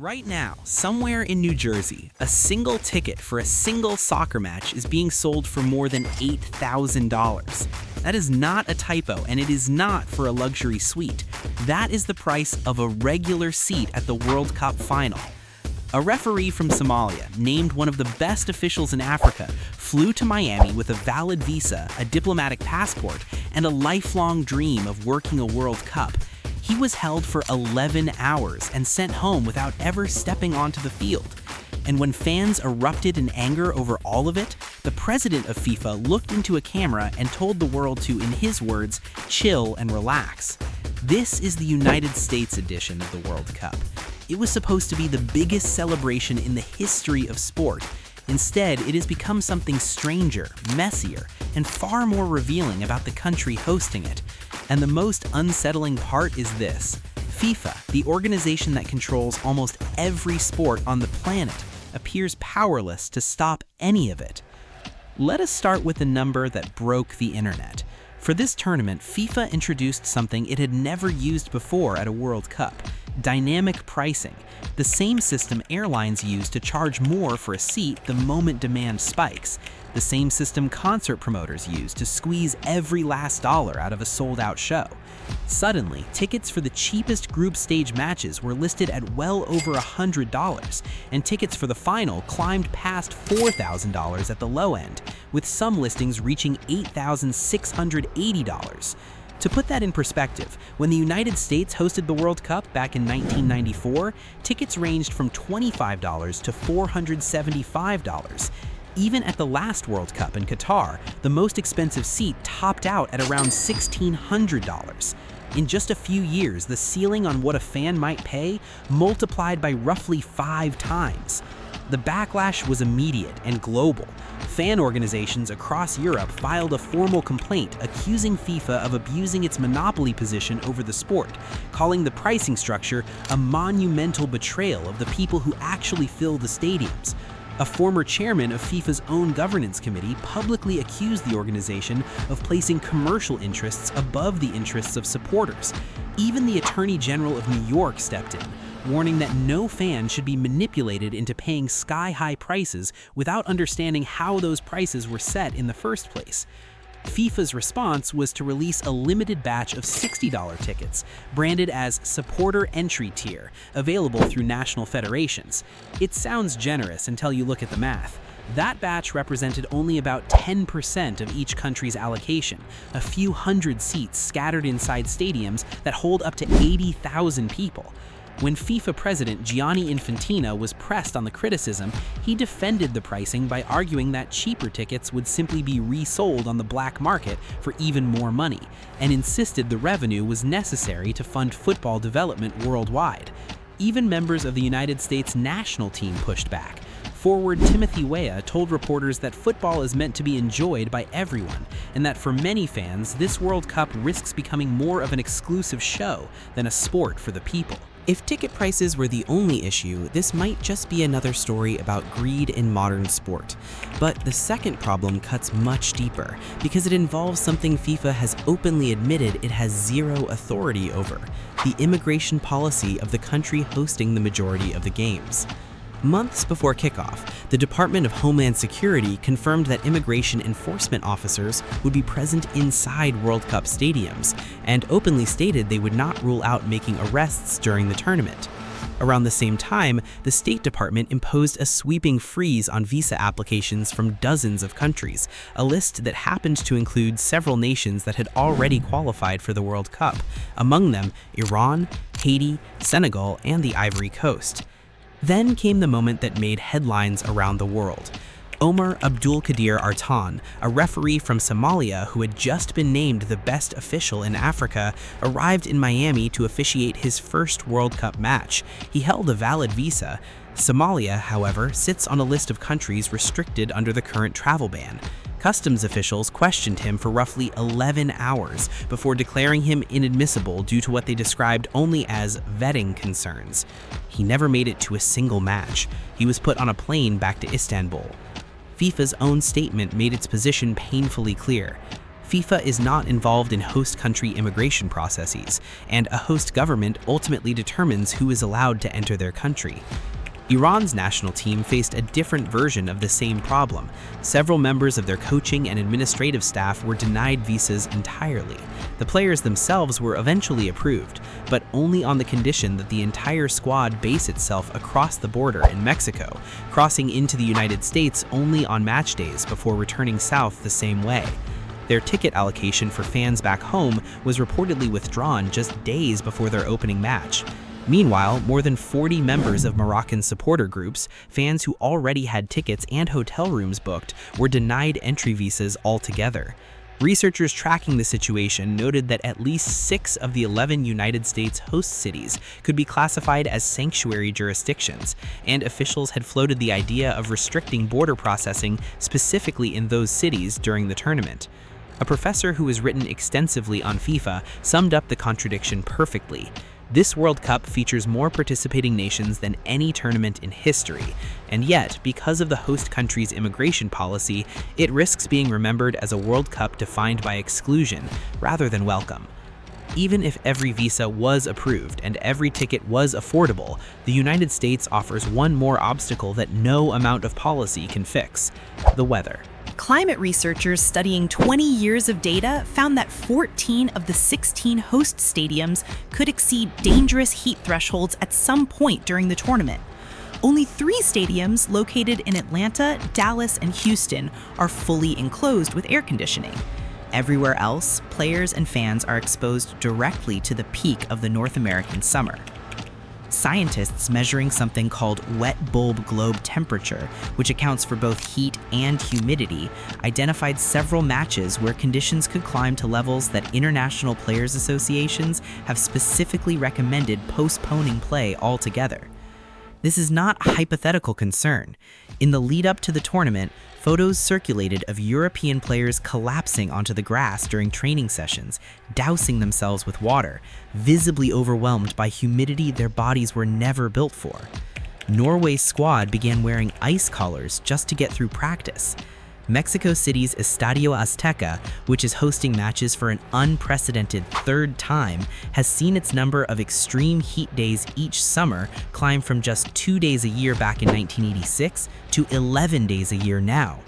Right now, somewhere in New Jersey, a single ticket for a single soccer match is being sold for more than $8,000. That is not a typo, and it is not for a luxury suite. That is the price of a regular seat at the World Cup final. A referee from Somalia, named one of the best officials in Africa, flew to Miami with a valid visa, a diplomatic passport, and a lifelong dream of working a World Cup. He was held for 11 hours and sent home without ever stepping onto the field. And when fans erupted in anger over all of it, the president of FIFA looked into a camera and told the world to, in his words, chill and relax. This is the United States edition of the World Cup. It was supposed to be the biggest celebration in the history of sport. Instead, it has become something stranger, messier, and far more revealing about the country hosting it. And the most unsettling part is this: FIFA, the organization that controls almost every sport on the planet, appears powerless to stop any of it. Let us start with the number that broke the internet. For this tournament, FIFA introduced something it had never used before at a World Cup: dynamic pricing, the same system airlines use to charge more for a seat the moment demand spikes, the same system concert promoters use to squeeze every last dollar out of a sold-out show. Suddenly, tickets for the cheapest group stage matches were listed at well over $100, and tickets for the final climbed past $4,000 at the low end, with some listings reaching $8,680. To put that in perspective, when the United States hosted the World Cup back in 1994, tickets ranged from $25 to $475. Even at the last World Cup in Qatar, the most expensive seat topped out at around $1,600. In just a few years, the ceiling on what a fan might pay multiplied by roughly 5 times. The backlash was immediate and global. Fan organizations across Europe filed a formal complaint accusing FIFA of abusing its monopoly position over the sport, calling the pricing structure a monumental betrayal of the people who actually fill the stadiums. A former chairman of FIFA's own governance committee publicly accused the organization of placing commercial interests above the interests of supporters. Even the Attorney General of New York stepped in, warning that no fan should be manipulated into paying sky-high prices without understanding how those prices were set in the first place. FIFA's response was to release a limited batch of $60 tickets, branded as Supporter Entry Tier, available through national federations. It sounds generous until you look at the math. That batch represented only about 10% of each country's allocation, a few hundred seats scattered inside stadiums that hold up to 80,000 people. When FIFA president Gianni Infantino was pressed on the criticism, he defended the pricing by arguing that cheaper tickets would simply be resold on the black market for even more money, and insisted the revenue was necessary to fund football development worldwide. Even members of the United States national team pushed back. Forward Timothy Weah told reporters that football is meant to be enjoyed by everyone, and that for many fans, this World Cup risks becoming more of an exclusive show than a sport for the people. If ticket prices were the only issue, this might just be another story about greed in modern sport. But the second problem cuts much deeper, because it involves something FIFA has openly admitted it has zero authority over: the immigration policy of the country hosting the majority of the games. Months before kickoff, the Department of Homeland Security confirmed that immigration enforcement officers would be present inside World Cup stadiums, and openly stated they would not rule out making arrests during the tournament. Around the same time, the State Department imposed a sweeping freeze on visa applications from dozens of countries, a list that happened to include several nations that had already qualified for the World Cup, among them Iran, Haiti, Senegal, and the Ivory Coast. Then came the moment that made headlines around the world. Omar Abdulkadir Artan, a referee from Somalia who had just been named the best official in Africa, arrived in Miami to officiate his first World Cup match. He held a valid visa. Somalia, however, sits on a list of countries restricted under the current travel ban. Customs officials questioned him for roughly 11 hours before declaring him inadmissible due to what they described only as vetting concerns. He never made it to a single match. He was put on a plane back to Istanbul. FIFA's own statement made its position painfully clear. FIFA is not involved in host country immigration processes, and a host government ultimately determines who is allowed to enter their country. Iran's national team faced a different version of the same problem. Several members of their coaching and administrative staff were denied visas entirely. The players themselves were eventually approved, but only on the condition that the entire squad base itself across the border in Mexico, crossing into the United States only on match days before returning south the same way. Their ticket allocation for fans back home was reportedly withdrawn just days before their opening match. Meanwhile, more than 40 members of Moroccan supporter groups, fans who already had tickets and hotel rooms booked, were denied entry visas altogether. Researchers tracking the situation noted that at least 6 of the 11 United States host cities could be classified as sanctuary jurisdictions, and officials had floated the idea of restricting border processing specifically in those cities during the tournament. A professor who has written extensively on FIFA summed up the contradiction perfectly. This World Cup features more participating nations than any tournament in history, and yet, because of the host country's immigration policy, it risks being remembered as a World Cup defined by exclusion rather than welcome. Even if every visa was approved and every ticket was affordable, the United States offers one more obstacle that no amount of policy can fix: the weather. Climate researchers studying 20 years of data found that 14 of the 16 host stadiums could exceed dangerous heat thresholds at some point during the tournament. Only 3 stadiums located in Atlanta, Dallas, and Houston are fully enclosed with air conditioning. Everywhere else, players and fans are exposed directly to the peak of the North American summer. Scientists measuring something called wet bulb globe temperature, which accounts for both heat and humidity, identified several matches where conditions could climb to levels that international players' associations have specifically recommended postponing play altogether. This is not a hypothetical concern. In the lead-up to the tournament, photos circulated of European players collapsing onto the grass during training sessions, dousing themselves with water, visibly overwhelmed by humidity their bodies were never built for. Norway's squad began wearing ice collars just to get through practice. Mexico City's Estadio Azteca, which is hosting matches for an unprecedented 3rd time, has seen its number of extreme heat days each summer climb from just 2 days a year back in 1986 to 11 days a year now.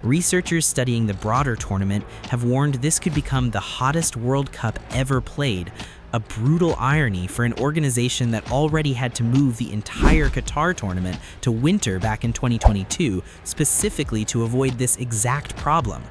Researchers studying the broader tournament have warned this could become the hottest World Cup ever played, a brutal irony for an organization that already had to move the entire Qatar tournament to winter back in 2022, specifically to avoid this exact problem.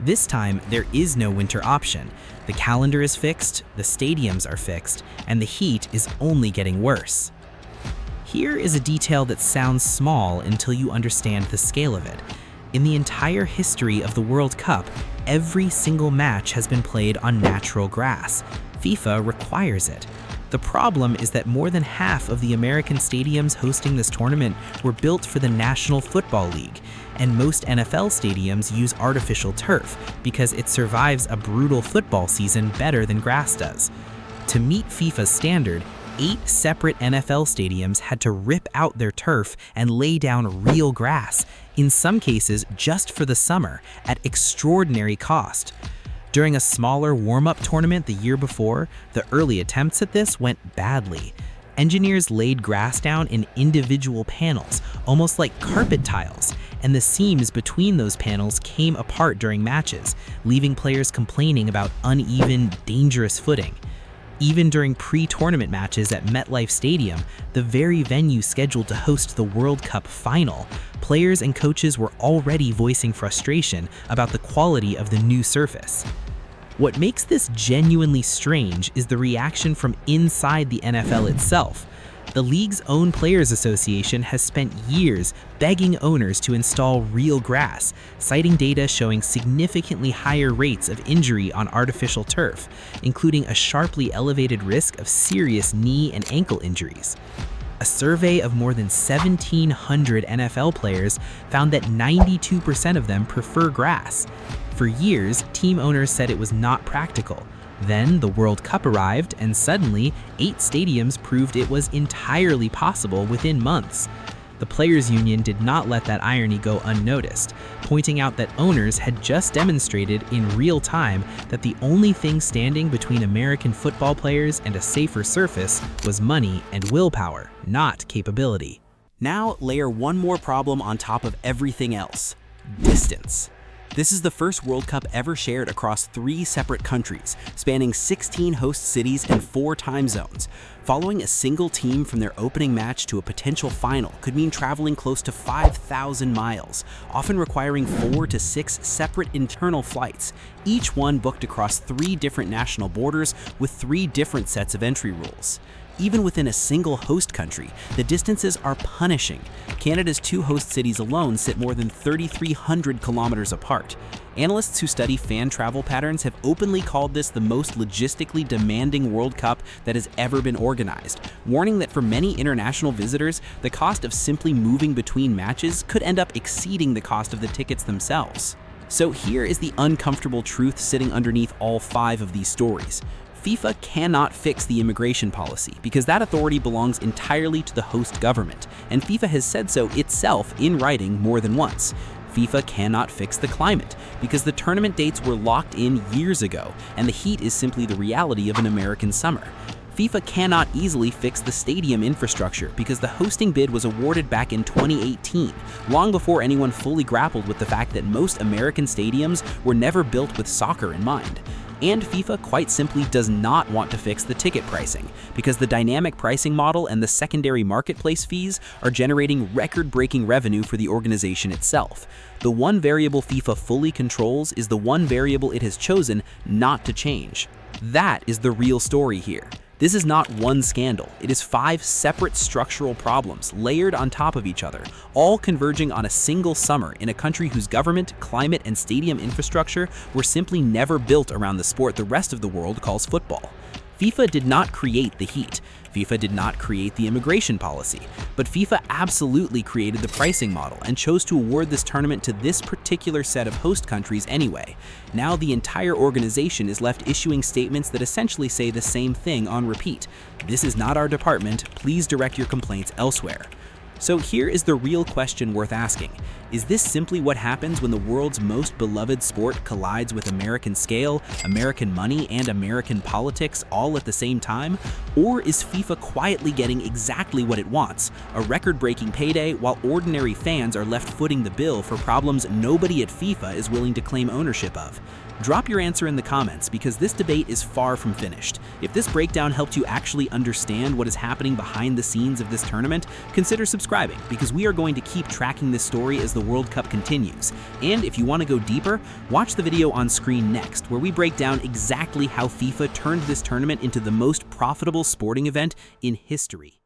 This time, there is no winter option. The calendar is fixed, the stadiums are fixed, and the heat is only getting worse. Here is a detail that sounds small until you understand the scale of it. In the entire history of the World Cup, every single match has been played on natural grass. FIFA requires it. The problem is that more than half of the American stadiums hosting this tournament were built for the National Football League, and most NFL stadiums use artificial turf because it survives a brutal football season better than grass does. To meet FIFA's standard, 8 separate NFL stadiums had to rip out their turf and lay down real grass, in some cases just for the summer, at extraordinary cost. During a smaller warm-up tournament the year before, the early attempts at this went badly. Engineers laid grass down in individual panels, almost like carpet tiles, and the seams between those panels came apart during matches, leaving players complaining about uneven, dangerous footing. Even during pre-tournament matches at MetLife Stadium, the very venue scheduled to host the World Cup final, players and coaches were already voicing frustration about the quality of the new surface. What makes this genuinely strange is the reaction from inside the NFL itself. The league's own Players Association has spent years begging owners to install real grass, citing data showing significantly higher rates of injury on artificial turf, including a sharply elevated risk of serious knee and ankle injuries. A survey of more than 1,700 NFL players found that 92% of them prefer grass. For years, team owners said it was not practical. Then the World Cup arrived, and suddenly, 8 stadiums proved it was entirely possible within months. The Players' Union did not let that irony go unnoticed, pointing out that owners had just demonstrated in real time that the only thing standing between American football players and a safer surface was money and willpower, not capability. Now, layer one more problem on top of everything else: distance. This is the first World Cup ever shared across 3 separate countries, spanning 16 host cities and 4 time zones. Following a single team from their opening match to a potential final could mean traveling close to 5,000 miles, often requiring 4 to 6 separate internal flights, each one booked across 3 different national borders with 3 different sets of entry rules. Even within a single host country, the distances are punishing. Canada's 2 host cities alone sit more than 3,300 kilometers apart. Analysts who study fan travel patterns have openly called this the most logistically demanding World Cup that has ever been organized, warning that for many international visitors, the cost of simply moving between matches could end up exceeding the cost of the tickets themselves. So here is the uncomfortable truth sitting underneath all 5 of these stories. FIFA cannot fix the immigration policy because that authority belongs entirely to the host government, and FIFA has said so itself in writing more than once. FIFA cannot fix the climate because the tournament dates were locked in years ago, and the heat is simply the reality of an American summer. FIFA cannot easily fix the stadium infrastructure because the hosting bid was awarded back in 2018, long before anyone fully grappled with the fact that most American stadiums were never built with soccer in mind. And FIFA quite simply does not want to fix the ticket pricing because the dynamic pricing model and the secondary marketplace fees are generating record-breaking revenue for the organization itself. The one variable FIFA fully controls is the one variable it has chosen not to change. That is the real story here. This is not one scandal, it is 5 separate structural problems layered on top of each other, all converging on a single summer in a country whose government, climate, and stadium infrastructure were simply never built around the sport the rest of the world calls football. FIFA did not create the heat. FIFA did not create the immigration policy, but FIFA absolutely created the pricing model and chose to award this tournament to this particular set of host countries anyway. Now the entire organization is left issuing statements that essentially say the same thing on repeat. This is not our department, please direct your complaints elsewhere. So here is the real question worth asking. Is this simply what happens when the world's most beloved sport collides with American scale, American money, and American politics all at the same time? Or is FIFA quietly getting exactly what it wants, a record-breaking payday while ordinary fans are left footing the bill for problems nobody at FIFA is willing to claim ownership of? Drop your answer in the comments because this debate is far from finished. If this breakdown helped you actually understand what is happening behind the scenes of this tournament, consider subscribing because we are going to keep tracking this story as the World Cup continues. And if you want to go deeper, watch the video on screen next where we break down exactly how FIFA turned this tournament into the most profitable sporting event in history.